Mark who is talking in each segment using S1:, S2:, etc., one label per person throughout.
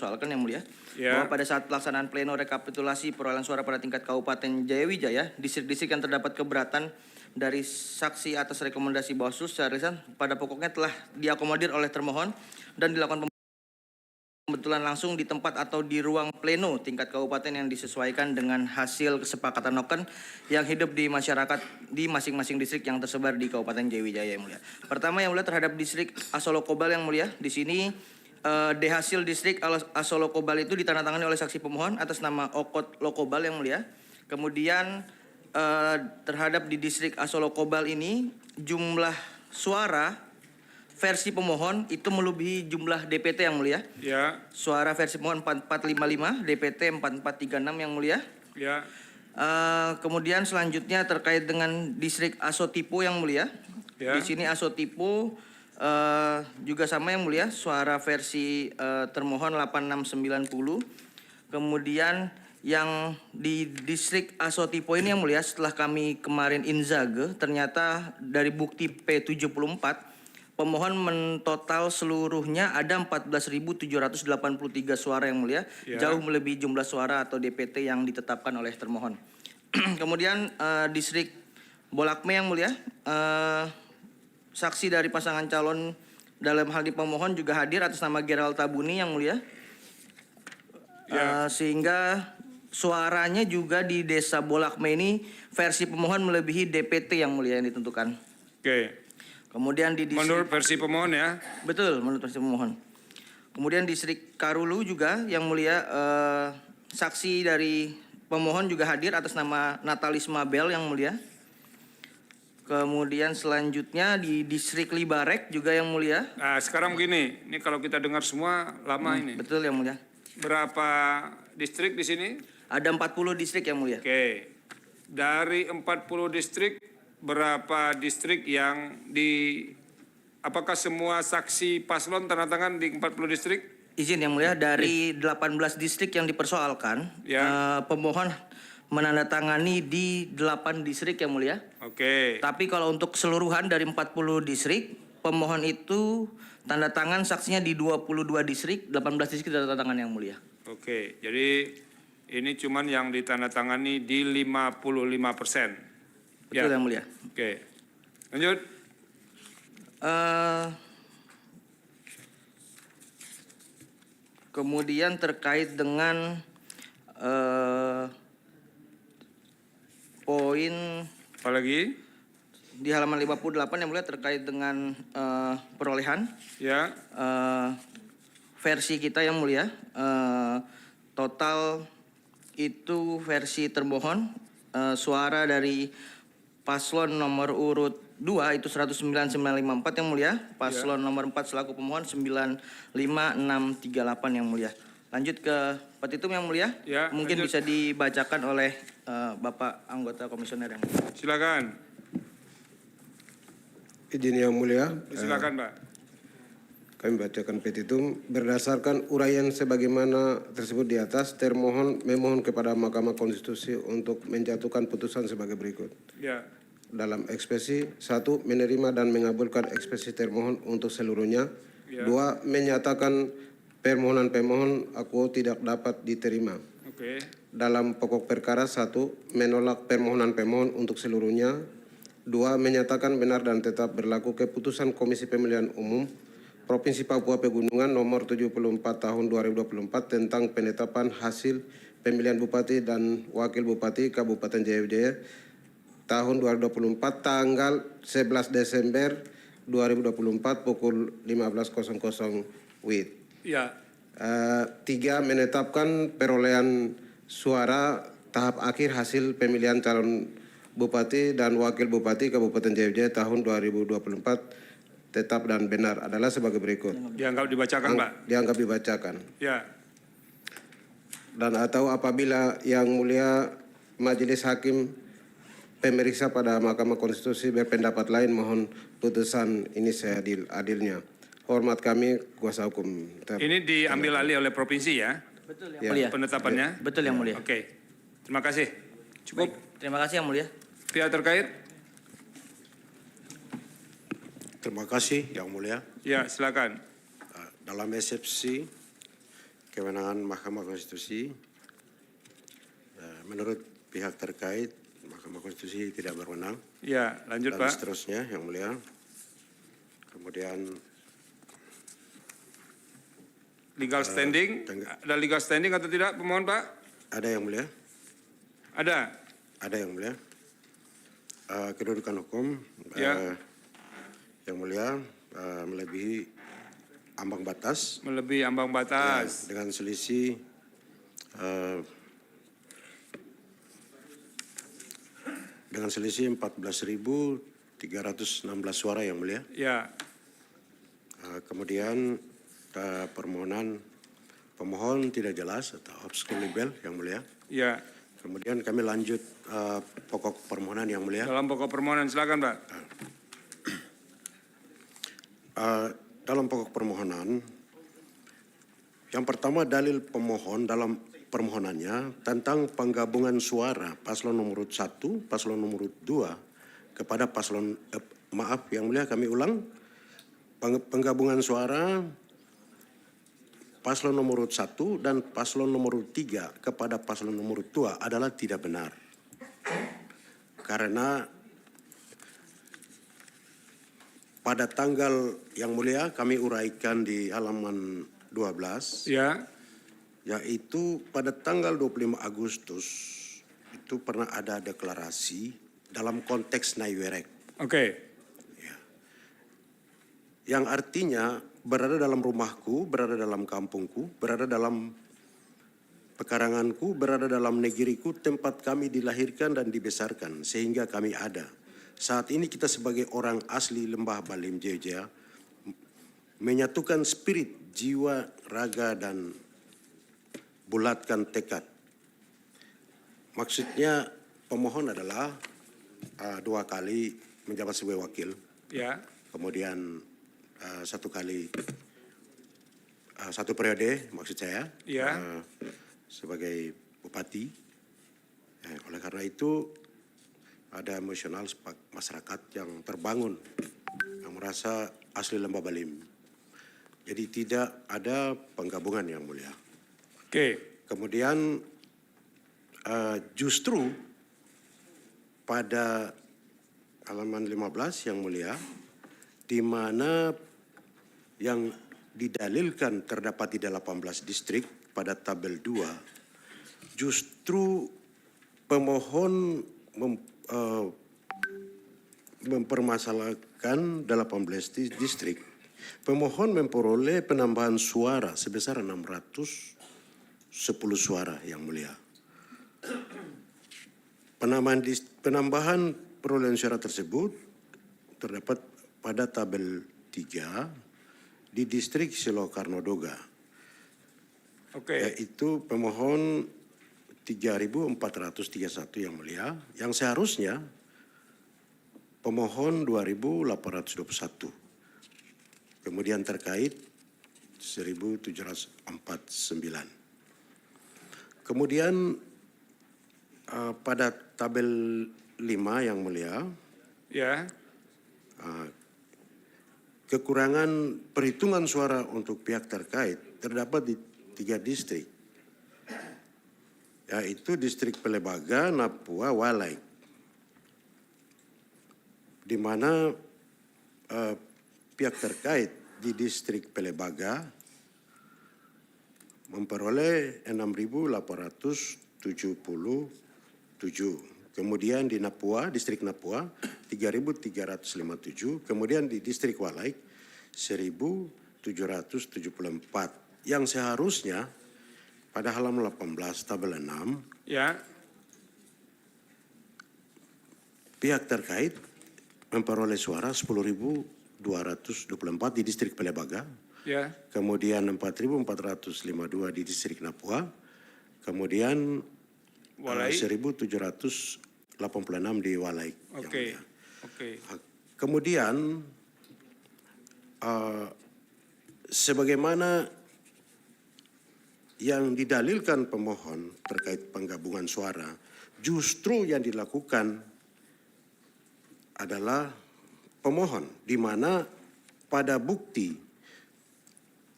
S1: dipersoalkan yang mulia, bahwa pada saat pelaksanaan pleno rekapitulasi perolehan suara pada tingkat Kabupaten Jayawijaya, distrik-distrik yang terdapat keberatan dari saksi atas rekomendasi Bawaslu secara lisan pada pokoknya telah diakomodir oleh termohon dan dilakukan pembetulan langsung di tempat atau di ruang pleno tingkat kabupaten yang disesuaikan dengan hasil kesepakatan noken yang hidup di masyarakat di masing-masing distrik yang tersebar di Kabupaten Jayawijaya yang mulia. Pertama yang mulia terhadap distrik Asolokobal yang mulia, di sini hasil distrik Asolokobal itu ditandatangani oleh saksi pemohon atas nama Okot Lokobal yang mulia. Kemudian terhadap di distrik Asolokobal ini jumlah suara versi pemohon itu melebihi jumlah DPT yang mulia.
S2: Ya.
S1: Suara versi pemohon 4455, DPT 4436 yang mulia.
S2: Ya.
S1: Kemudian selanjutnya terkait dengan distrik Asotipo yang mulia.
S2: Ya.
S1: Di sini Asotipo juga sama yang mulia. Suara versi termohon 8690. Kemudian yang di distrik Asotipo ini yang mulia, setelah kami kemarin inzage, ternyata dari bukti P74 pemohon mentotal seluruhnya ada 14.783 suara yang mulia, jauh melebihi jumlah suara atau DPT yang ditetapkan oleh termohon. Kemudian distrik Bolakme yang mulia, saksi dari pasangan calon dalam hal di pemohon juga hadir atas nama Gerald Tabuni yang mulia, sehingga suaranya juga di desa Bolakme ini versi pemohon melebihi DPT yang mulia yang ditentukan.
S2: Oke.
S1: Kemudian di distrik,
S2: menurut versi pemohon ya?
S1: Betul, menurut versi pemohon. Kemudian distrik Karulu juga yang mulia, saksi dari pemohon juga hadir atas nama Natalis Mabel yang mulia. Kemudian selanjutnya di distrik Libarek juga yang mulia.
S2: Nah sekarang begini, ini kalau kita dengar semua lama ini.
S1: Betul yang mulia.
S2: Berapa distrik di sini?
S1: Ada 40 distrik yang mulia.
S2: Oke. Dari 40 distrik, berapa distrik yang apakah semua saksi paslon tanda tangan di 40 distrik?
S1: Izin yang mulia, dari 18 distrik yang dipersoalkan, pemohon menandatangani di 8 distrik yang mulia.
S2: Oke.
S1: Tapi kalau untuk keseluruhan dari 40 distrik, pemohon itu tanda tangan saksinya di 22 distrik, 18 distrik tanda tangan yang mulia.
S2: Oke, jadi ini cuman yang ditandatangani di 55%.
S1: Betul yang mulia.
S2: Oke, lanjut.
S1: Kemudian terkait dengan poin
S2: apa lagi?
S1: Di halaman 58 yang mulia terkait dengan perolehan.
S2: Ya.
S1: Versi kita yang mulia, total itu versi termohon, suara dari paslon nomor urut 2 itu 109.954 yang mulia. Paslon nomor 4 selaku pemohon 95.638 yang mulia. Lanjut ke petitum yang mulia.
S2: Ya,
S1: mungkin
S2: lanjut.
S1: bisa dibacakan oleh Bapak anggota komisioner yang mulia.
S2: Silakan.
S3: Izin yang mulia.
S2: Silakan, Pak.
S3: Kami bacakan petitum berdasarkan uraian sebagaimana tersebut di atas, termohon memohon kepada Mahkamah Konstitusi untuk menjatuhkan putusan sebagai berikut.
S2: Ya.
S3: Dalam ekspresi 1, menerima dan mengabulkan ekspresi termohon untuk seluruhnya. 2, menyatakan permohonan pemohon aku tidak dapat diterima.
S2: Oke.
S3: Dalam pokok perkara 1, menolak permohonan pemohon untuk seluruhnya. 2, menyatakan benar dan tetap berlaku keputusan Komisi Pemilihan Umum Provinsi Papua Pegunungan nomor 74 tahun 2024 tentang penetapan hasil pemilihan Bupati dan Wakil Bupati Kabupaten Jayawijaya tahun 2024 tanggal 11 Desember 2024 pukul 15.00 WIB.
S2: Ya.
S3: 3, menetapkan perolehan suara tahap akhir hasil pemilihan calon Bupati dan Wakil Bupati Kabupaten Jayawijaya tahun 2024 tetap dan benar adalah sebagai berikut.
S2: Dianggap dibacakan, Pak.
S3: Dianggap dibacakan.
S2: Ya.
S3: Dan atau apabila yang mulia Majelis Hakim pemeriksa pada Mahkamah Konstitusi berpendapat lain, mohon putusan ini seadil-adilnya. Hormat kami, kuasa hukum.
S2: Ini diambil alih oleh provinsi ya?
S1: Betul yang mulia.
S2: Penetapannya?
S1: Betul yang mulia.
S2: Oke. Terima kasih. Cukup.
S1: Baik, terima kasih yang mulia.
S2: Pihak terkait?
S4: Terima kasih, Yang Mulia.
S2: Ya, silakan.
S4: Dalam eksepsi kewenangan Mahkamah Konstitusi. Menurut pihak terkait, Mahkamah Konstitusi tidak berwenang.
S2: Ya, lanjut
S4: Dan
S2: Pak.
S4: seterusnya, Yang Mulia. Kemudian
S2: Legal standing, ada legal standing atau tidak pemohon Pak?
S4: ada Yang Mulia.
S2: Ada.
S4: Ada Yang Mulia. Kedudukan hukum
S2: Ya.
S4: Yang Mulia melebihi ambang batas.
S2: Melebihi ambang batas.
S4: Ya, dengan selisih dengan selisih 14.316 suara Yang Mulia.
S2: Ya.
S4: Kemudian permohonan pemohon tidak jelas atau obscurable Yang Mulia.
S2: Ya.
S4: Kemudian kami lanjut pokok permohonan Yang Mulia.
S2: Dalam pokok permohonan silakan Pak.
S4: Dalam pokok permohonan, yang pertama dalil pemohon dalam permohonannya tentang penggabungan suara paslon nomor 1, paslon nomor 2 kepada paslon maaf Yang Mulia, kami ulang, penggabungan suara paslon nomor 1 dan paslon nomor 3 kepada paslon nomor 2 adalah tidak benar. Karena pada tanggal Yang Mulia kami uraikan di halaman 12,
S2: Ya.
S4: yaitu pada tanggal 25 Agustus itu pernah ada deklarasi dalam konteks Naiwerek.
S2: Oke.
S4: Yang artinya berada dalam rumahku, berada dalam kampungku, berada dalam pekaranganku, berada dalam negeriku, tempat kami dilahirkan dan dibesarkan, sehingga kami ada. Saat ini kita sebagai orang asli Lembah Balim Jaya menyatukan spirit, jiwa, raga, dan bulatkan tekad. Maksudnya pemohon adalah 2 kali menjabat sebagai wakil,
S2: Ya.
S4: kemudian 1 kali 1 periode maksud saya
S2: Ya.
S4: sebagai bupati. Oleh karena itu ada emosional masyarakat yang terbangun yang merasa asli Lembah Balim. Jadi tidak ada penggabungan Yang Mulia.
S2: Oke.
S4: Kemudian justru pada halaman 15 Yang Mulia, di mana yang didalilkan terdapat di 18 distrik pada tabel 2, justru pemohon mempermasalahkan 18 distrik. Pemohon memperoleh penambahan suara sebesar 610 suara Yang Mulia. Penambahan perolehan suara tersebut terdapat pada tabel 3 di distrik Silokarnodoga,
S2: Oke.
S4: yaitu pemohon 3.431 Yang Mulia, yang seharusnya pemohon 2.821. Kemudian terkait 1.749. Kemudian pada tabel 5 Yang Mulia,
S2: Ya.
S4: kekurangan perhitungan suara untuk pihak terkait terdapat di 3 distrik, yaitu distrik Pelebaga, Napua, Walai, di mana pihak terkait di distrik Pelebaga memperoleh 6.877. Kemudian di Napua, distrik Napua 3.357. Kemudian di distrik Walai 1.774. Yang seharusnya pada halaman 18 tabel 6,
S2: Ya.
S4: pihak terkait memperoleh suara 10.224 di distrik Pelebaga.
S2: Ya.
S4: Kemudian 4.452 di distrik Napua. Kemudian
S2: Walai.
S4: 1.786 di Walai.
S2: Oke. Oke.
S4: Kemudian sebagaimana yang didalilkan pemohon terkait penggabungan suara, justru yang dilakukan adalah pemohon, di mana pada bukti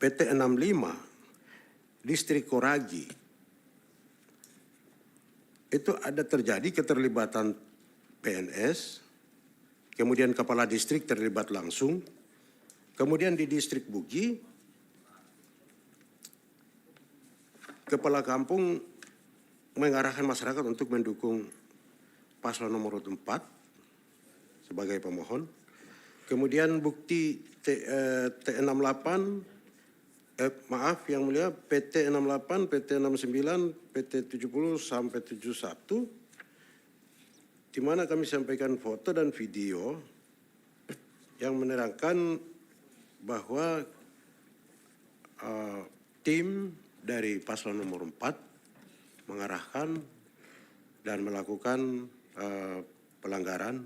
S4: PT 65 distrik Koragi itu ada terjadi keterlibatan PNS, kemudian kepala distrik terlibat langsung, kemudian di distrik Bugi, kepala kampung mengarahkan masyarakat untuk mendukung paslon nomor 4 sebagai pemohon. Kemudian bukti T68, maaf yang mulia, PT 68, PT 69, PT 70 sampai 71, di mana kami sampaikan foto dan video yang menerangkan bahwa tim dari paslon nomor 4 mengarahkan dan melakukan pelanggaran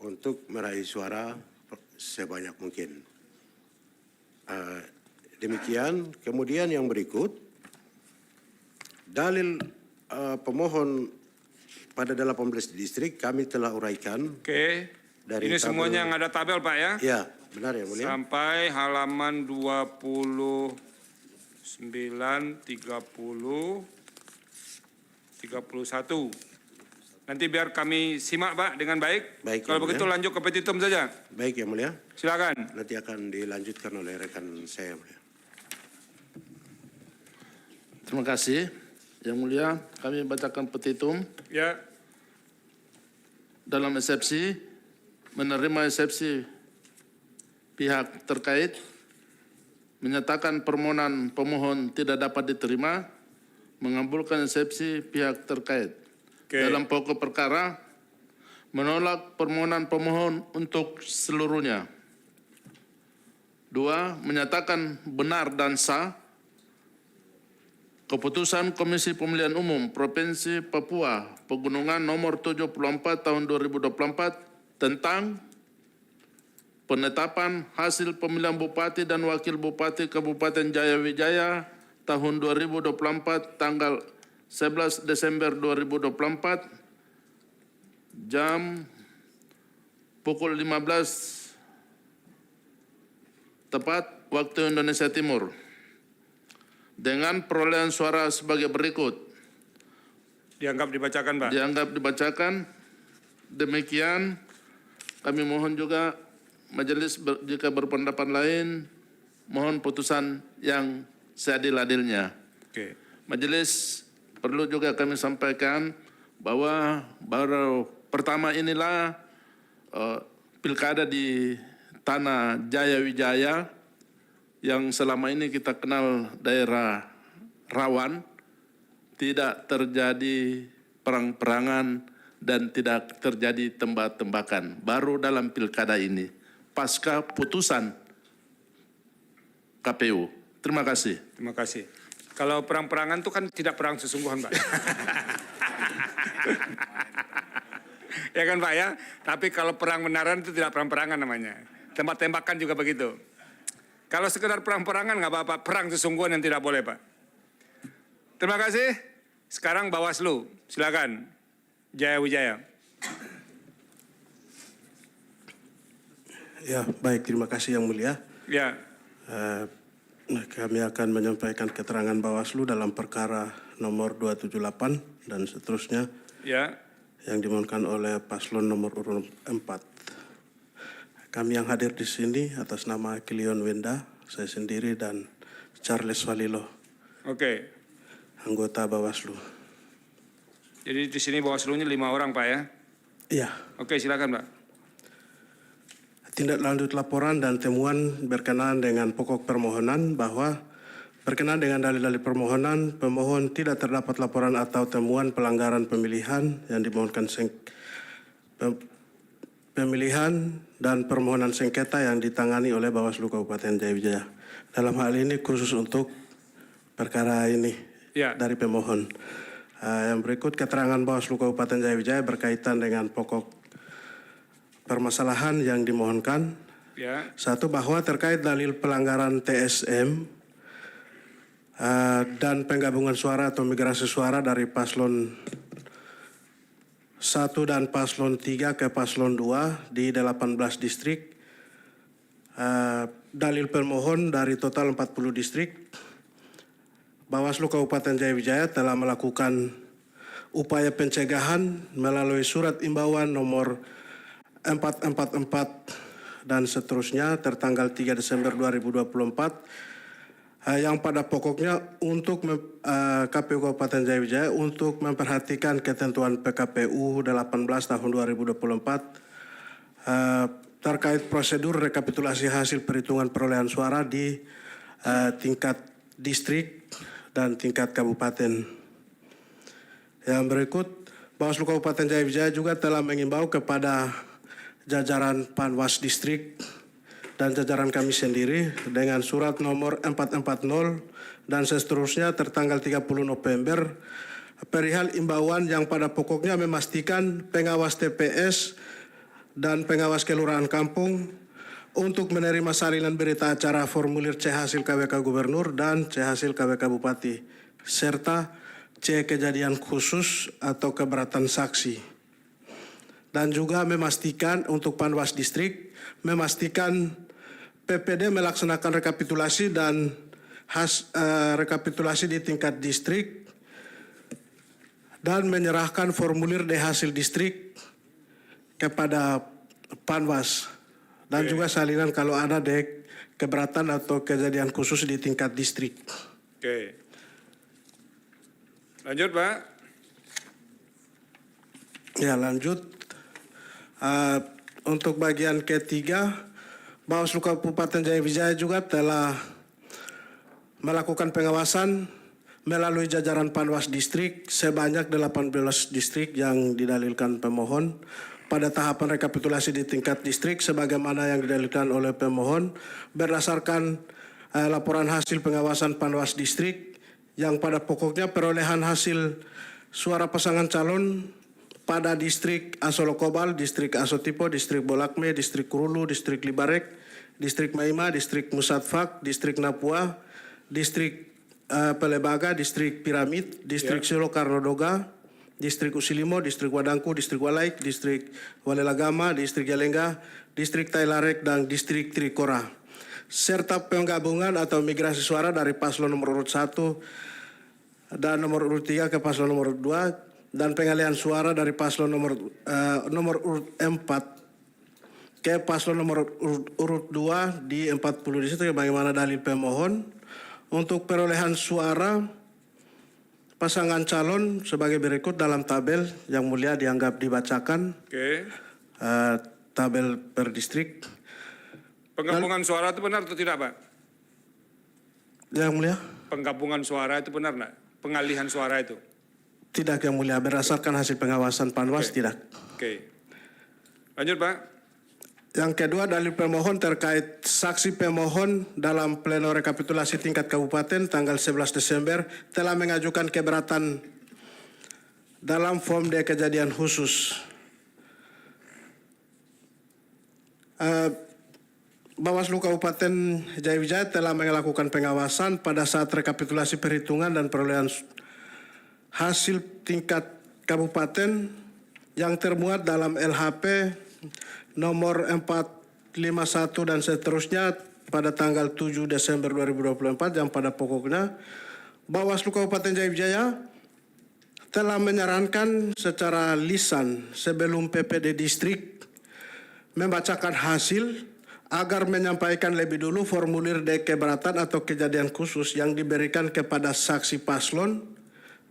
S4: untuk meraih suara sebanyak mungkin. Demikian, kemudian yang berikut, dalil pemohon pada 18 distrik kami telah uraikan.
S2: Oke,
S4: dari
S2: ini
S4: tabel,
S2: semuanya yang ada tabel Pak ya?
S4: Ya, benar ya mulia.
S2: Sampai halaman 29, 30, 31. Nanti biar kami simak Pak dengan baik.
S4: Baik,
S2: Kalau
S4: ya,
S2: begitu
S4: mulia.
S2: lanjut ke petitum saja.
S4: Baik ya mulia.
S2: Silakan.
S4: Nanti akan dilanjutkan oleh rekan saya mulia.
S5: Terima kasih. Yang mulia, kami bacakan petitum.
S2: Ya,
S5: Dalam eksepsi, menerima eksepsi pihak terkait, menyatakan permohonan pemohon tidak dapat diterima, mengabulkan eksepsi pihak terkait.
S2: oke.
S5: Dalam pokok perkara, menolak permohonan pemohon untuk seluruhnya. 2. Menyatakan benar dan sah keputusan Komisi Pemilihan Umum Provinsi Papua Pegunungan nomor 74 tahun 2024 tentang penetapan hasil pemilihan Bupati dan Wakil Bupati Kabupaten Jaya Wijaya tahun 2024 tanggal 11 Desember 2024 jam pukul 15 tepat waktu Indonesia Timur dengan perolehan suara sebagai berikut.
S2: Dianggap dibacakan Pak.
S5: Dianggap dibacakan. Demikian kami mohon juga majelis jika berpendapat lain mohon putusan yang seadil-adilnya.
S2: Oke.
S5: Majelis perlu juga kami sampaikan bahwa baru pertama inilah pilkada di tanah Jaya Wijaya yang selama ini kita kenal daerah rawan, tidak terjadi perang-perangan dan tidak terjadi tembak-tembakan. Baru dalam pilkada ini, pasca putusan KPU. Terima kasih.
S2: Terima kasih. Kalau perang-perangan itu kan tidak perang sesungguhan Pak. Ya kan Pak ya? Tapi kalau perang benaran itu tidak perang-perangan namanya. Tembak-tembakan juga begitu. Kalau sekedar perang-perangan nggak apa-apa, perang sesungguhan yang tidak boleh Pak. Terima kasih. Sekarang Bawaslu, silakan. Jaya Wijaya.
S6: Ya, baik. Terima kasih Yang Mulia.
S2: Ya,
S6: Kami akan menyampaikan keterangan Bawaslu dalam perkara nomor 278 dan seterusnya
S2: ya.
S6: yang dimohonkan oleh paslon nomor urut 4. Kami yang hadir di sini atas nama Kilion Wenda, saya sendiri dan Charles Walilo,
S2: Oke.
S6: anggota Bawaslu.
S2: Jadi di sini Bawaslu-nya 5 orang Pak ya?
S6: Iya.
S2: Oke, silakan Pak.
S6: Tindak lanjut laporan dan temuan berkenaan dengan pokok permohonan bahwa berkenaan dengan dalil-dalil permohonan, pemohon tidak terdapat laporan atau temuan pelanggaran pemilihan yang dimohonkan pemilihan dan permohonan sengketa yang ditangani oleh Bawaslu Kabupaten Jaya Wijaya. Dalam hal ini khusus untuk perkara ini
S2: Ya.
S6: dari pemohon. Yang berikut keterangan Bawaslu Kabupaten Jaya Wijaya berkaitan dengan pokok permasalahan yang dimohonkan.
S2: Ya.
S6: Satu, bahwa terkait dalil pelanggaran TSM dan penggabungan suara atau migrasi suara dari paslon 1 dan paslon 3 ke paslon 2 di 18 distrik. Dalil pemohon dari total 40 distrik Bawaslu Kabupaten Jayawijaya telah melakukan upaya pencegahan melalui surat imbauan nomor 444 dan seterusnya tertanggal 3 Desember 2024 yang pada pokoknya untuk KPU Kabupaten Jayawijaya untuk memperhatikan ketentuan PKPU 18 tahun 2024 terkait prosedur rekapitulasi hasil perhitungan perolehan suara di tingkat distrik dan tingkat kabupaten. Yang berikut, Bawaslu Kabupaten Jayawijaya juga telah mengimbau kepada jajaran Panwas Distrik dan jajaran kami sendiri dengan surat nomor 440 dan seterusnya tertanggal 30 November perihal imbauan yang pada pokoknya memastikan pengawas TPS dan pengawas kelurahan kampung untuk menerima salinan berita acara formulir C hasil KWK Gubernur dan C hasil KWK Bupati serta C kejadian khusus atau keberatan saksi. Dan juga memastikan untuk Panwas Distrik memastikan PPD melaksanakan rekapitulasi dan rekapitulasi di tingkat distrik dan menyerahkan formulir D hasil distrik kepada Panwas dan juga salinan kalau ada keberatan atau kejadian khusus di tingkat distrik.
S2: Oke. Lanjut, Pak.
S6: Ya, lanjut. Untuk bagian ketiga, Bawaslu Kabupaten Jayawijaya juga telah melakukan pengawasan melalui jajaran Panwas Distrik sebanyak 18 distrik yang didalilkan pemohon pada tahapan rekapitulasi di tingkat distrik sebagaimana yang didalilkan oleh pemohon berdasarkan laporan hasil pengawasan Panwas Distrik yang pada pokoknya perolehan hasil suara pasangan calon pada distrik Asolokobal, distrik Asotipo, distrik Bolakme, distrik Kurulu, distrik Libarek, distrik Maima, distrik Musatfak, distrik Napua, distrik Pelebaga, distrik Piramid, distrik Silo Karnodoga, distrik Usilimo, distrik Wadangku, distrik Walaik, distrik Walelagama, distrik Jalengga, distrik Tailarek, dan distrik Trikora. Serta penggabungan atau migrasi suara dari paslon nomor urut 1 dan nomor urut 3 ke paslon nomor 2 dan pengalihan suara dari paslon nomor urut 4 ke paslon nomor urut 2 di 40 distrik bagaimana dalil pemohon untuk perolehan suara pasangan calon sebagai berikut dalam tabel yang mulia dianggap dibacakan.
S2: Oke.
S6: Tabel per distrik.
S2: Penggabungan suara itu benar atau tidak, Pak?
S6: Yang mulia?
S2: Penggabungan suara itu benar nggak? Pengalihan suara itu?
S6: Tidak, yang mulia. Berdasarkan hasil pengawasan Panwas, tidak.
S2: Oke. Lanjut, Pak.
S6: Yang kedua, dalil pemohon terkait saksi pemohon dalam pleno rekapitulasi tingkat kabupaten tanggal 11 Desember telah mengajukan keberatan dalam form D kejadian khusus. Bawaslu Kabupaten Jayawijaya telah melakukan pengawasan pada saat rekapitulasi perhitungan dan perolehan hasil tingkat kabupaten yang termuat dalam LHP nomor 451 dan seterusnya pada tanggal 7 Desember 2024 yang pada pokoknya Bawaslu Kabupaten Jayawijaya telah menyarankan secara lisan sebelum PPD distrik membacakan hasil agar menyampaikan lebih dulu formulir D keberatan atau kejadian khusus yang diberikan kepada saksi paslon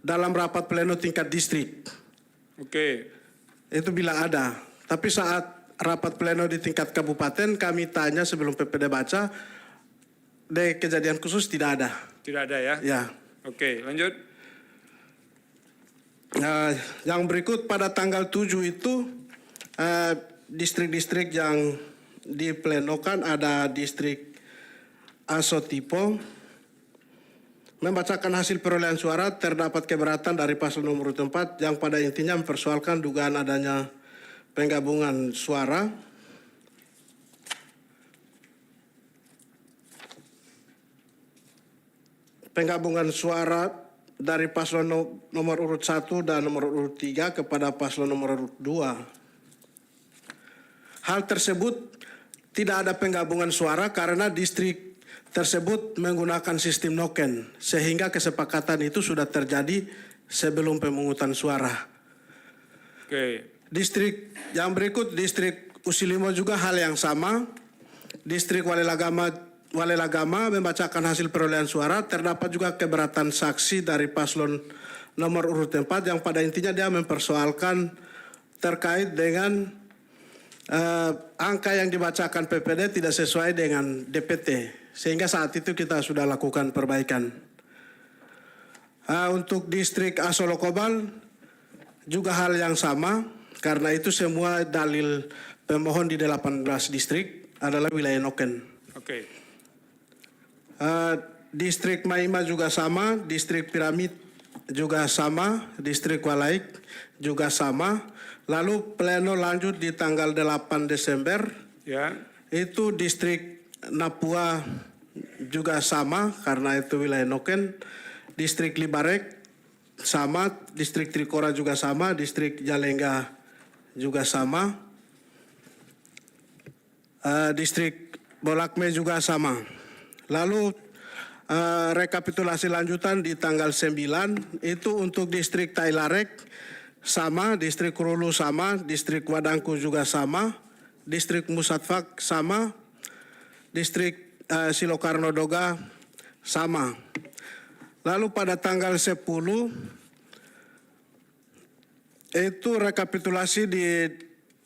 S6: dalam rapat pleno tingkat distrik.
S2: Oke.
S6: Itu bila ada. Tapi saat rapat pleno di tingkat kabupaten kami tanya sebelum PPD baca, D kejadian khusus tidak ada.
S2: Tidak ada ya?
S6: Ya.
S2: Oke, lanjut.
S6: Yang berikut pada tanggal 7 itu distrik-distrik yang diplenokan ada distrik Asotipo. Membacakan hasil perolehan suara terdapat keberatan dari paslon nomor 4 yang pada intinya mempersoalkan dugaan adanya penggabungan suara. Penggabungan suara dari paslon nomor urut 1 dan nomor urut 3 kepada paslon nomor urut 2. Hal tersebut tidak ada penggabungan suara karena distrik tersebut menggunakan sistem noken, sehingga kesepakatan itu sudah terjadi sebelum pemungutan suara.
S2: Oke.
S6: Distrik yang berikut, distrik Usilimo juga hal yang sama. Distrik Walelagama membacakan hasil perolehan suara, terdapat juga keberatan saksi dari paslon nomor urut 4 yang pada intinya dia mempersoalkan terkait dengan angka yang dibacakan PPD tidak sesuai dengan DPT, sehingga saat itu kita sudah lakukan perbaikan. Untuk distrik Asolokobal juga hal yang sama, karena itu semua dalil pemohon di 18 distrik adalah wilayah noken.
S2: Oke.
S6: Distrik Maima juga sama, distrik Piramid juga sama, distrik Walaik juga sama. Lalu pleno lanjut di tanggal 8 Desember,
S2: Ya.
S6: itu distrik Napua juga sama karena itu wilayah noken. Distrik Libarek sama, distrik Trikora juga sama, distrik Jalengga juga sama. Distrik Bolakme juga sama. Lalu rekapitulasi lanjutan di tanggal 9 itu untuk distrik Tailarek sama, distrik Rulu sama, distrik Wadangku juga sama, distrik Musatfak sama, distrik Silokarno Doga sama. Lalu pada tanggal 10 itu rekapitulasi di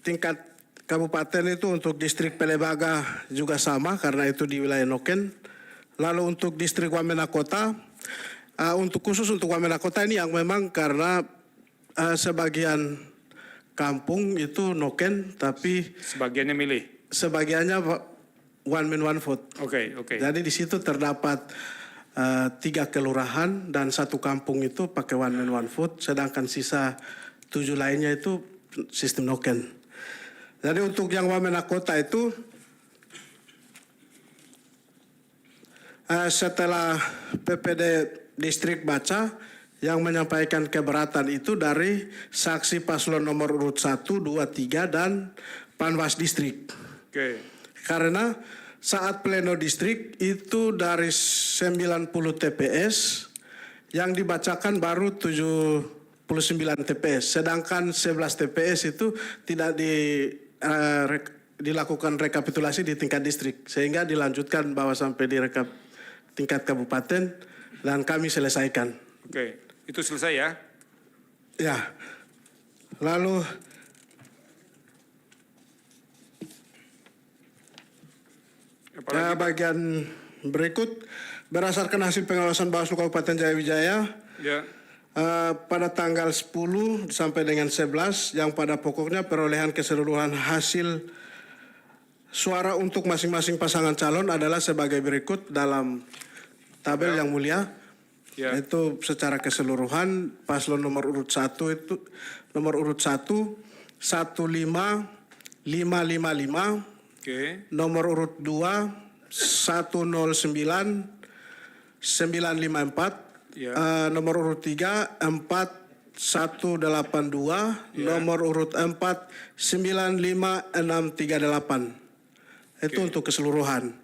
S6: tingkat kabupaten itu untuk distrik Pelebaga juga sama karena itu di wilayah noken. Lalu untuk distrik Wamena Kota, khusus untuk Wamena Kota ini yang memang karena sebagian kampung itu noken, tapi
S2: Sebagiannya milih.
S6: sebagiannya one man one vote.
S2: Oke.
S6: Jadi di situ terdapat 3 kelurahan dan 1 kampung itu pakai one man one vote, sedangkan sisa 7 lainnya itu sistem noken. Jadi untuk yang Wamena Kota itu setelah PPD distrik baca, yang menyampaikan keberatan itu dari saksi paslon nomor urut 1, 2, 3 dan Panwas distrik.
S2: Oke.
S6: Karena saat pleno distrik itu dari 90 TPS yang dibacakan baru 79 TPS, sedangkan 11 TPS itu tidak dilakukan rekapitulasi di tingkat distrik, sehingga dilanjutkan bahwa sampai di tingkat kabupaten dan kami selesaikan.
S2: Oke. Itu selesai ya?
S6: Ya. Lalu
S2: Apalagi?
S6: bagian berikut berdasarkan hasil pengawasan Bawaslu Kabupaten Jayawijaya
S2: Ya.
S6: pada tanggal 10 sampai dengan 11 yang pada pokoknya perolehan keseluruhan hasil suara untuk masing-masing pasangan calon adalah sebagai berikut dalam tabel yang mulia.
S2: Ya.
S6: Itu secara keseluruhan paslon nomor urut 1 itu nomor urut 1 15555,
S2: Oke.
S6: nomor urut 2 109 954,
S2: Ya.
S6: nomor urut 3 4182,
S2: Ya.
S6: nomor urut 4 95638. Itu
S2: Oke.
S6: untuk keseluruhan.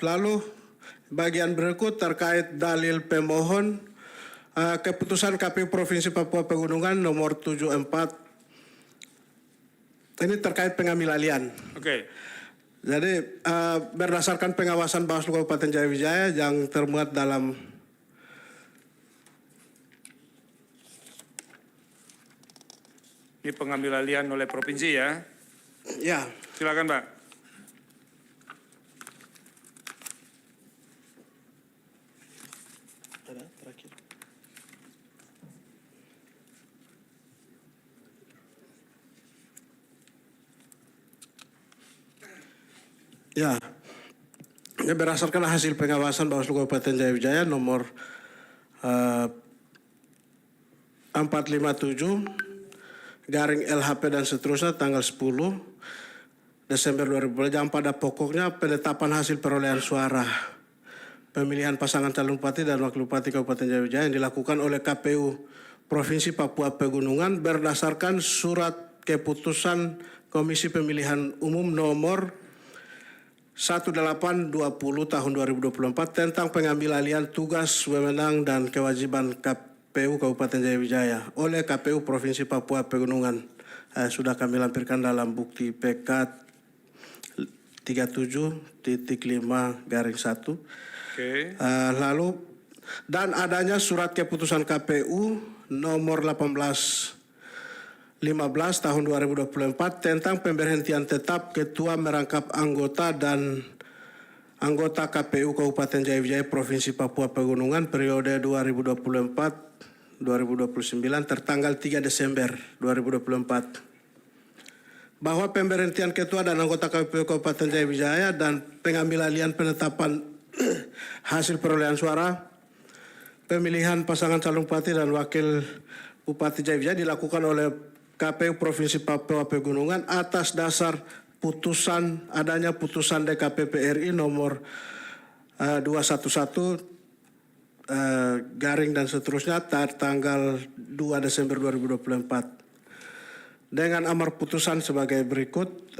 S6: Lalu bagian berikut terkait dalil pemohon keputusan KPU Provinsi Papua Pegunungan nomor 74. Ini terkait pengambil alihan.
S2: Oke.
S6: Jadi berdasarkan pengawasan Bawaslu Kabupaten Jayawijaya yang termuat dalam
S2: Ini pengambil alihan oleh provinsi ya.
S6: ya
S2: Silakan, Pak.
S6: Ya, ini berdasarkan hasil pengawasan Bawaslu Kabupaten Jayawijaya nomor 457 garing LHP dan seterusnya tanggal 10 Desember 2020 yang pada pokoknya penetapan hasil perolehan suara pemilihan pasangan calon bupati dan wakil bupati Kabupaten Jayawijaya yang dilakukan oleh KPU Provinsi Papua Pegunungan berdasarkan surat keputusan Komisi Pemilihan Umum nomor 1820 tahun 2024 tentang pengambil alihan tugas, wewenang, dan kewajiban KPU Kabupaten Jaya Wijaya oleh KPU Provinsi Papua Pegunungan. Sudah kami lampirkan dalam bukti PK 37.5/1.
S2: Oke.
S6: Lalu, dan adanya surat keputusan KPU nomor 1815 tahun 2024 tentang pemberhentian tetap ketua merangkap anggota dan anggota KPU Kabupaten Jaya Wijaya Provinsi Papua Pegunungan periode 2024-2029 tertanggal 3 Desember 2024. Bahwa pemberhentian ketua dan anggota KPU Kabupaten Jaya Wijaya dan pengambil alihan penetapan hasil perolehan suara pemilihan pasangan calon bupati dan wakil bupati Jaya Wijaya dilakukan oleh KPU Provinsi Papua Pegunungan atas dasar adanya putusan DKPP RI nomor 211 garing dan seterusnya tanggal 2 Desember 2024. Dengan amar putusan sebagai berikut,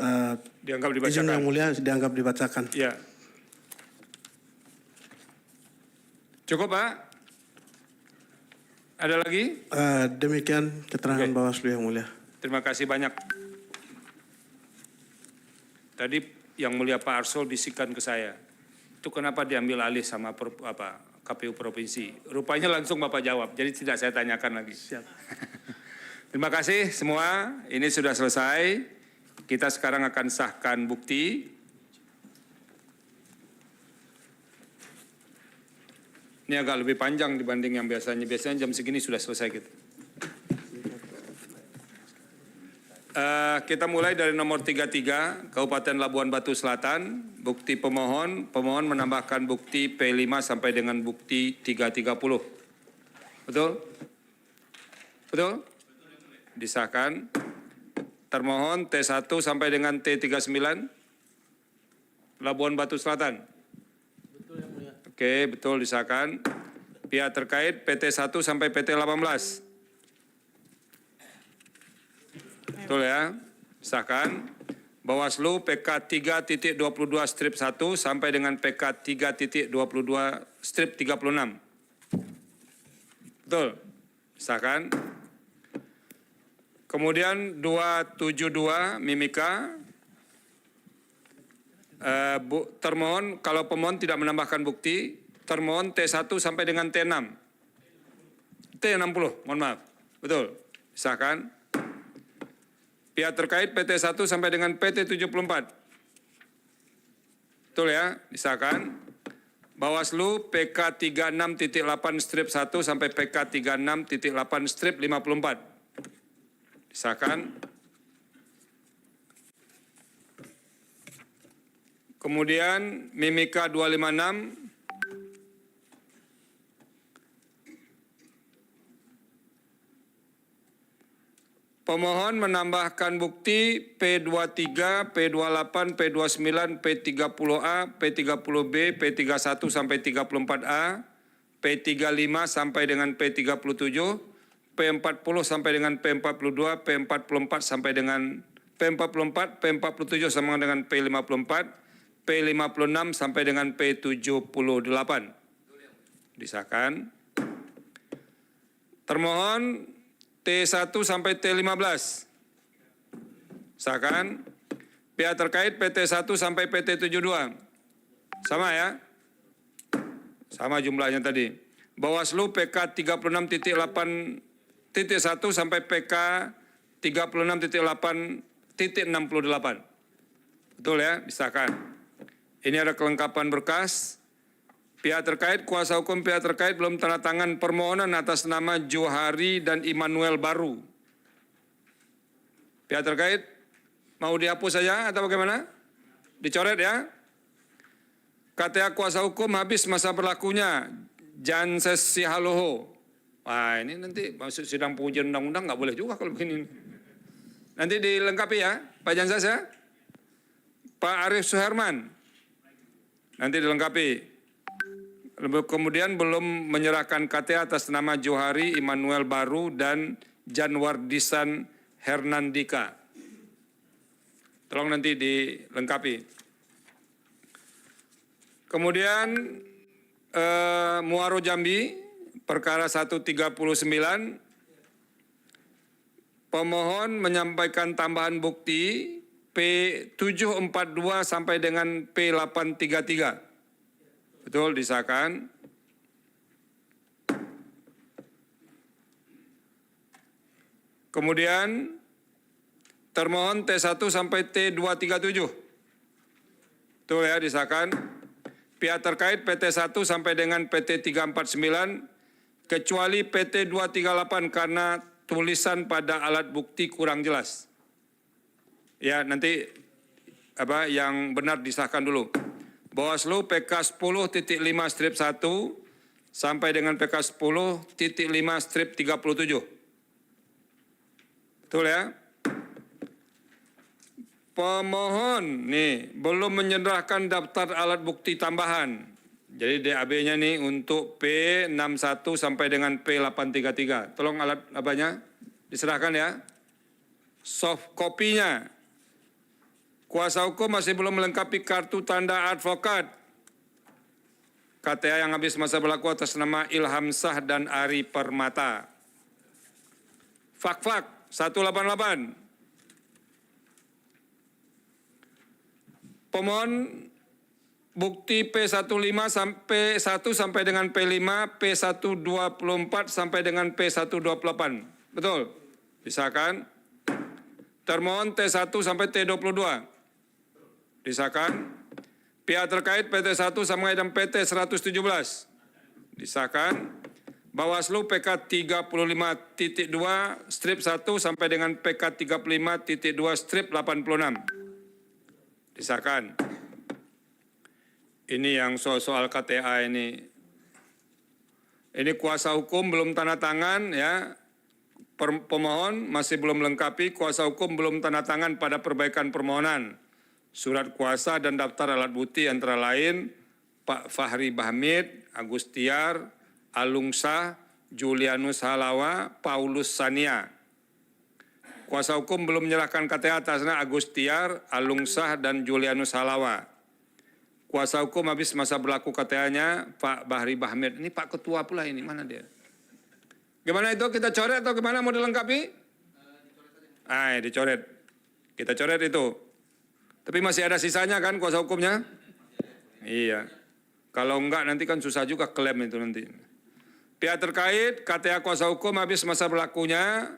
S2: Dianggap
S6: izin
S2: dibacakan.
S6: yang mulia dianggap dibacakan.
S2: Ya. Cukup, Pak? Ada lagi?
S6: Demikian keterangan
S2: Oke.
S6: Bawaslu yang mulia.
S2: Terima kasih banyak. Tadi yang mulia Pak Arsul bisikan ke saya, itu kenapa diambil alih sama KPU Provinsi? Rupanya langsung Bapak jawab, jadi tidak saya tanyakan lagi.
S6: Siap.
S2: Terima kasih semua, ini sudah selesai. Kita sekarang akan sahkan bukti. Ini agak lebih panjang dibanding yang biasanya. Biasanya jam segini sudah selesai kita. Kita mulai dari nomor 33, Kabupaten Labuan Batu Selatan. Bukti pemohon menambahkan bukti P5 sampai dengan bukti 330. Betul? Betul? Disahkan. Termohon T1 sampai dengan T39. Labuan Batu Selatan. Oke, betul disahkan. Pihak terkait PT1 sampai PT18. Betul ya? Disahkan. Bawaslu PK 3.22/1 sampai dengan PK 3.22/36. Betul? Disahkan. Kemudian 272 Mimika. Termohon, kalau pemohon tidak menambahkan bukti, termohon T1 sampai dengan T6. T60, mohon maaf. Betul, disahkan. Pihak terkait PT1 sampai dengan PT74. Betul ya, disahkan. Bawaslu PK 36.8/1 sampai PK 36.8/54. Disahkan. Kemudian Mimika 256. Pemohon menambahkan bukti P23, P28, P29, P30A, P30B, P31 sampai 34A, P35 sampai dengan P37, P40 sampai dengan P42, P44 sampai dengan P44, P47 sama dengan P54, P56 sampai dengan P78. Disahkan. Termohon T1 sampai T15. Disahkan. Pihak terkait PT1 sampai PT72. Sama ya? Sama jumlahnya tadi. Bawaslu PK 36.8.1 sampai PK 36.8.68. Betul ya? Disahkan. Ini ada kelengkapan berkas. Pihak terkait, kuasa hukum pihak terkait belum tanda tangan permohonan atas nama Johari dan Immanuel Baru. Pihak terkait mau dihapus saja atau bagaimana? Dicoret ya? KTA kuasa hukum habis masa berlakunya. Janses Sihaloho. Wah ini nanti masuk sidang pengujian undang-undang nggak boleh juga kalau begini. Nanti dilengkapi ya Pak Janses ya. Pak Arif Suherman. Nanti dilengkapi. Kemudian belum menyerahkan KTA atas nama Johari Immanuel Baru dan Janwardisan Hernandika. Tolong nanti dilengkapi. Kemudian Muaro Jambi, perkara 139, pemohon menyampaikan tambahan bukti P742 sampai dengan P833. Betul, disahkan. Kemudian termohon T1 sampai T237. Betul ya, disahkan. Pihak terkait PT1 sampai dengan PT349 kecuali PT238 karena tulisan pada alat bukti kurang jelas. Ya, nanti yang benar disahkan dulu. Bawaslu PK 10.5/1 sampai dengan PK 10.5/37. Betul ya? Pemohon nih belum menyerahkan daftar alat bukti tambahan. Jadi DAB-nya nih untuk P61 sampai dengan P833. Tolong alat diserahkan ya. Soft copy-nya. Kuasa hukum masih belum melengkapi kartu tanda advokat. KTA yang habis masa berlaku atas nama Ilham Shah dan Ari Permata. Fak-fak 188. Pemohon bukti P15 sampai 1 sampai dengan P5, P124 sampai dengan P128. Betul? Disahkan. Termohon T1 sampai T22. Disahkan. Pihak terkait PT1 sampai dengan PT117. Disahkan. Bawaslu PK 35.2 strip 1 sampai dengan PK 35.2 strip 86. Disahkan. Ini yang soal KTA ini. Ini kuasa hukum belum tanda tangan ya. Pemohon masih belum melengkapi, kuasa hukum belum tanda tangan pada perbaikan permohonan. Surat kuasa dan daftar alat bukti antara lain Pak Fahri Bahmid, Agustiar, Alung Shah, Julianus Halawa, Paulus Sania. Kuasa hukum belum menyerahkan KTA atasnya Agustiar, Alung Shah, dan Julianus Halawa. Kuasa hukum habis masa berlaku KTA-nya Pak Bahri Bahmid. Ini Pak Ketua pula ini, mana dia? Gimana itu, kita coret atau gimana mau dilengkapi? Dicoret. Kita coret itu. Tapi masih ada sisanya kan kuasa hukumnya? Iya. Kalau enggak nanti kan susah juga klaim itu nanti. Pihak terkait, KTA kuasa hukum habis masa berlakunya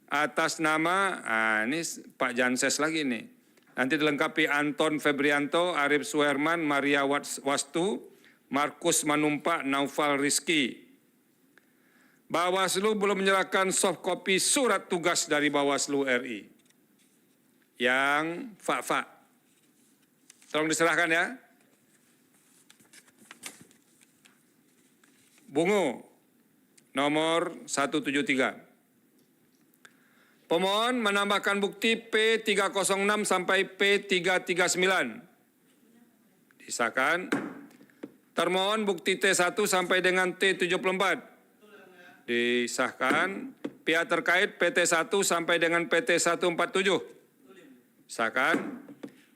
S2: atas nama, ini Pak Janses lagi nih. Nanti dilengkapi Anton Febrianto, Arif Suherman, Maria Wastu, Markus Manumpa, Naufal Rizki. Bawaslu belum menyerahkan soft copy surat tugas dari Bawaslu RI. Yang fak-fak. Tolong diserahkan ya. Bungu, nomor 173. Pemohon menambahkan bukti P306 sampai P339. Disahkan. Termohon bukti T1 sampai dengan T74. Disahkan. Pihak terkait PT1 sampai dengan PT147. Disahkan.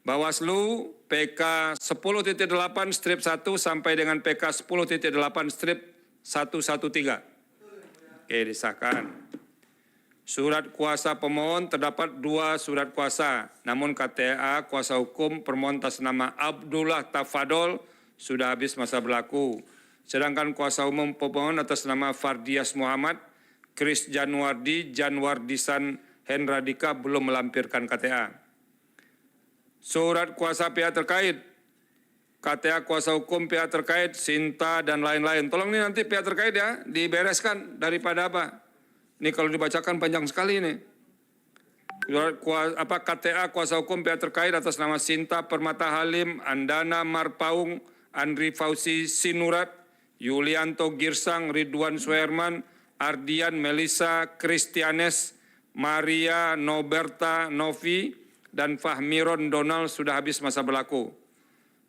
S2: Bawaslu PK 10.8 strip 1 sampai dengan PK 10.8 strip 113. Oke, disahkan. Surat kuasa pemohon terdapat 2 surat kuasa, namun KTA kuasa hukum permohon atas nama Abdullah Tafadol sudah habis masa berlaku. Sedangkan kuasa umum pemohon atas nama Fardias Muhammad, Kris Janwardisan Hendradika belum melampirkan KTA. Surat kuasa pihak terkait, KTA kuasa hukum pihak terkait, Sinta dan lain-lain. Tolong nih nanti pihak terkait ya, dibereskan daripada apa? Ini kalau dibacakan panjang sekali ini. KTA kuasa hukum pihak terkait atas nama Sinta Permata Halim, Andana Marpaung, Andri Fauzi Sinurat, Yulianto Girsang, Ridwan Suherman, Ardian Melisa Kristianes, Maria Noberta Novi, dan Fahmiron Donald sudah habis masa berlaku.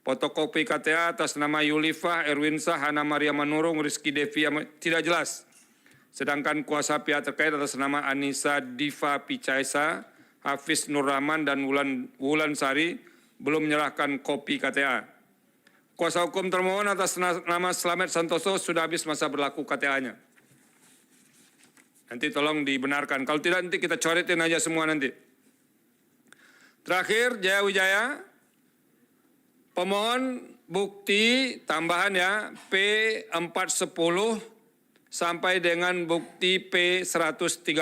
S2: Fotokopi KTA atas nama Yulifah, Erwin Shah, Hana Maria Manurung, Rizky Devi tidak jelas. Sedangkan kuasa pihak terkait atas nama Anissa Diva Picaisa, Hafiz Nur Rahman, dan Wulan Sari belum menyerahkan kopi KTA. Kuasa hukum termohon atas nama Slamet Santoso sudah habis masa berlaku KTA-nya. Nanti tolong dibenarkan. Kalau tidak nanti kita coretin aja semua nanti. Terakhir, Jaya Wijaya, pemohon bukti tambahan ya P410 sampai dengan bukti P130.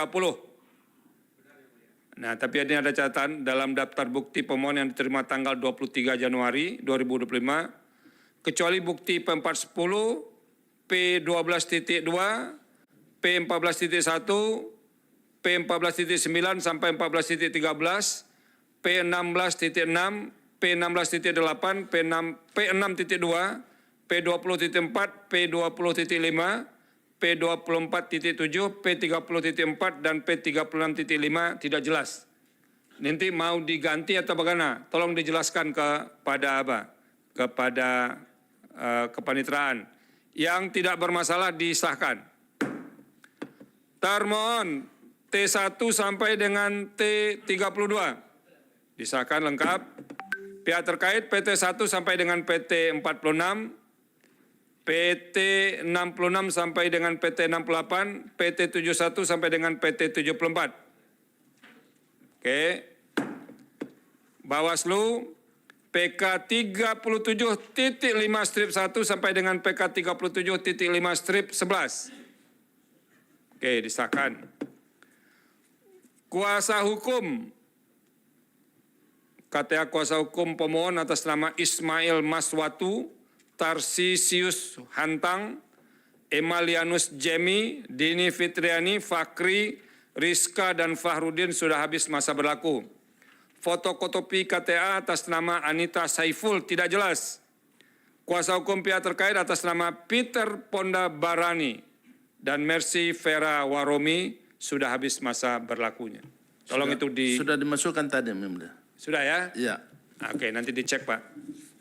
S2: Nah, tapi ini ada catatan dalam daftar bukti pemohon yang diterima tanggal 23 Januari 2025, kecuali bukti P410, P12.2, P14.1, P14.9 sampai 14.13, P16.6, P16.8, P6.2, P20.4, P20.5, P24.7, P30.4, dan P36.5 tidak jelas. Nanti mau diganti atau bagaimana? Tolong dijelaskan kepada apa? Kepada kepanitraan. Yang tidak bermasalah disahkan. Termohon T1 sampai dengan T32 disahkan lengkap. Pihak terkait PT1 sampai dengan PT46, PT66 sampai dengan PT68, PT71 sampai dengan PT74. Oke. Bawaslu PK 37.5 strip 1 sampai dengan PK 37.5 strip 11. Oke, disahkan. Kuasa hukum KTA kuasa hukum pemohon atas nama Ismail Maswatu, Tarsisius Hantang, Emalianus Jemi, Dini Fitriani, Fakri, Rizka, dan Fahrudin sudah habis masa berlaku. Fotokopi KTA atas nama Anita Saiful tidak jelas. Kuasa hukum pihak terkait atas nama Peter Ponda Barani dan Mercy Vera Waromi sudah habis masa berlakunya. Tolong
S5: Sudah,
S2: itu
S5: sudah dimasukkan tadi, Memda.
S2: Sudah ya?
S5: Iya.
S2: Oke, nanti dicek, Pak.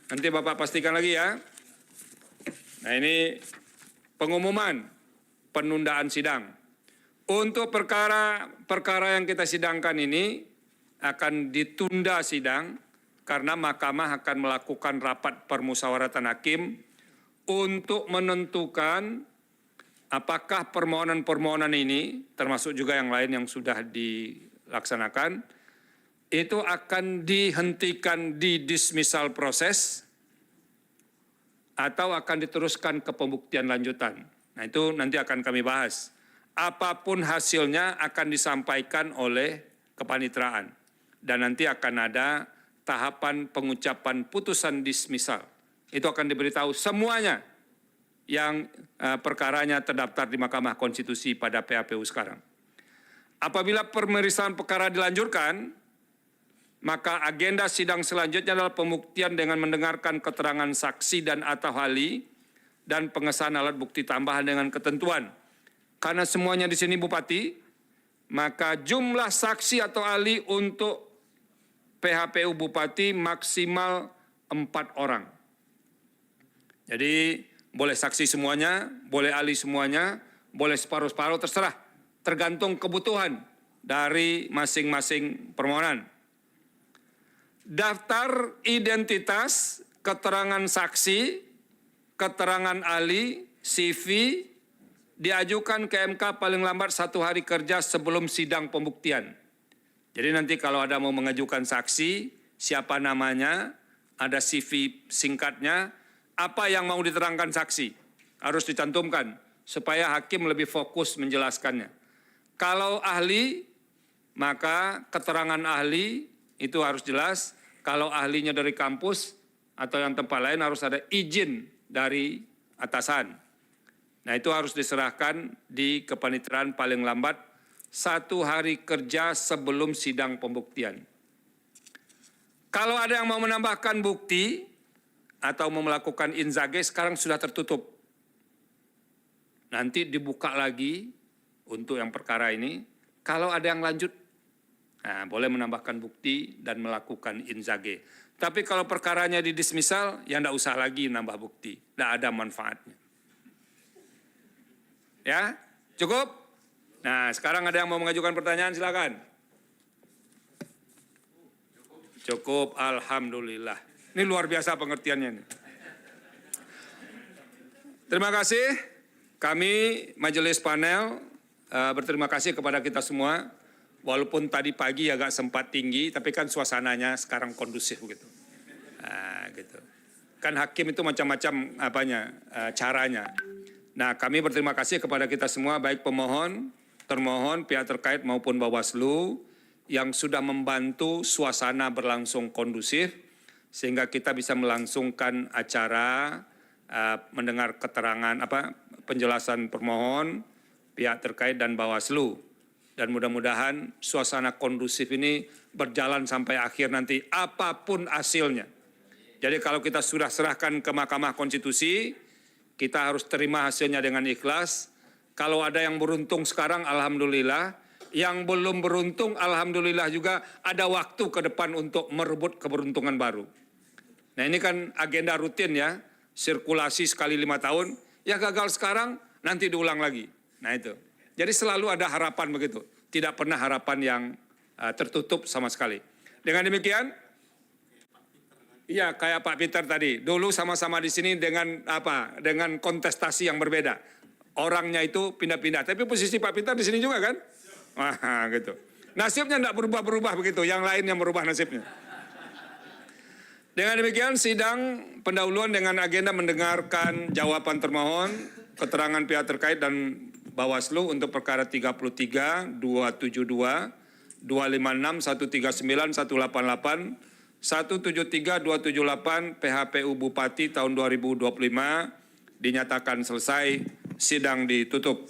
S2: Nanti Bapak pastikan lagi ya. Nah, ini pengumuman penundaan sidang. Untuk perkara yang kita sidangkan ini akan ditunda sidang karena Mahkamah akan melakukan rapat permusyawaratan hakim untuk menentukan apakah permohonan-permohonan ini, termasuk juga yang lain yang sudah dilaksanakan, itu akan dihentikan di dismissal proses atau akan diteruskan ke pembuktian lanjutan. Nah, itu nanti akan kami bahas. Apapun hasilnya akan disampaikan oleh kepanitraan. Dan nanti akan ada tahapan pengucapan putusan dismissal. Itu akan diberitahu semuanya yang perkaranya terdaftar di Mahkamah Konstitusi pada PHPU sekarang. Apabila pemeriksaan perkara dilanjutkan, maka agenda sidang selanjutnya adalah pembuktian dengan mendengarkan keterangan saksi dan atau ahli dan pengesahan alat bukti tambahan dengan ketentuan. Karena semuanya di sini Bupati, maka jumlah saksi atau ahli untuk PHPU Bupati maksimal 4 orang. Jadi boleh saksi semuanya, boleh ahli semuanya, boleh separuh-separuh, terserah. Tergantung kebutuhan dari masing-masing permohonan. Daftar identitas, keterangan saksi, keterangan ahli, CV, diajukan ke MK paling lambat 1 hari kerja sebelum sidang pembuktian. Jadi nanti kalau ada mau mengajukan saksi, siapa namanya, ada CV singkatnya, apa yang mau diterangkan saksi, harus dicantumkan supaya hakim lebih fokus menjelaskannya. Kalau ahli, maka keterangan ahli itu harus jelas. Kalau ahlinya dari kampus atau yang tempat lain harus ada izin dari atasan. Nah, itu harus diserahkan di kepanitraan paling lambat 1 hari kerja sebelum sidang pembuktian. Kalau ada yang mau menambahkan bukti atau mau melakukan inzage, sekarang sudah tertutup. Nanti dibuka lagi untuk yang perkara ini. Kalau ada yang lanjut, nah, boleh menambahkan bukti dan melakukan inzage. Tapi kalau perkaranya didismisal, ya enggak usah lagi nambah bukti. Enggak ada manfaatnya. Ya, cukup? Nah, sekarang ada yang mau mengajukan pertanyaan, silakan. Cukup, alhamdulillah. Ini luar biasa pengertiannya nih. Terima kasih. Kami Majelis Panel berterima kasih kepada kita semua. Walaupun tadi pagi agak sempat tinggi, tapi kan suasananya sekarang kondusif begitu. Gitu. Kan hakim itu macam-macam caranya. Nah, kami berterima kasih kepada kita semua, baik pemohon, termohon, pihak terkait maupun Bawaslu yang sudah membantu suasana berlangsung kondusif sehingga kita bisa melangsungkan acara mendengar keterangan penjelasan permohon, pihak terkait dan Bawaslu. Dan mudah-mudahan suasana kondusif ini berjalan sampai akhir nanti apapun hasilnya. Jadi kalau kita sudah serahkan ke Mahkamah Konstitusi, kita harus terima hasilnya dengan ikhlas. Kalau ada yang beruntung sekarang, alhamdulillah. Yang belum beruntung, alhamdulillah juga ada waktu ke depan untuk merebut keberuntungan baru. Nah ini kan agenda rutin ya, sirkulasi sekali 5 tahun, ya gagal sekarang, nanti diulang lagi. Nah itu. Jadi selalu ada harapan begitu, tidak pernah harapan yang tertutup sama sekali. Dengan demikian, iya kayak Pak Peter tadi, dulu sama-sama di sini dengan dengan kontestasi yang berbeda. Orangnya itu pindah-pindah, tapi posisi Pak Peter di sini juga kan? Wah gitu. Nasibnya tidak berubah-berubah begitu, yang lain yang berubah nasibnya. Dengan demikian sidang pendahuluan dengan agenda mendengarkan jawaban termohon, keterangan pihak terkait dan Bawaslu untuk perkara 33, 272, 256, 139, 188, 173, 278 PHPU Bupati tahun 2025 dinyatakan selesai, sidang ditutup.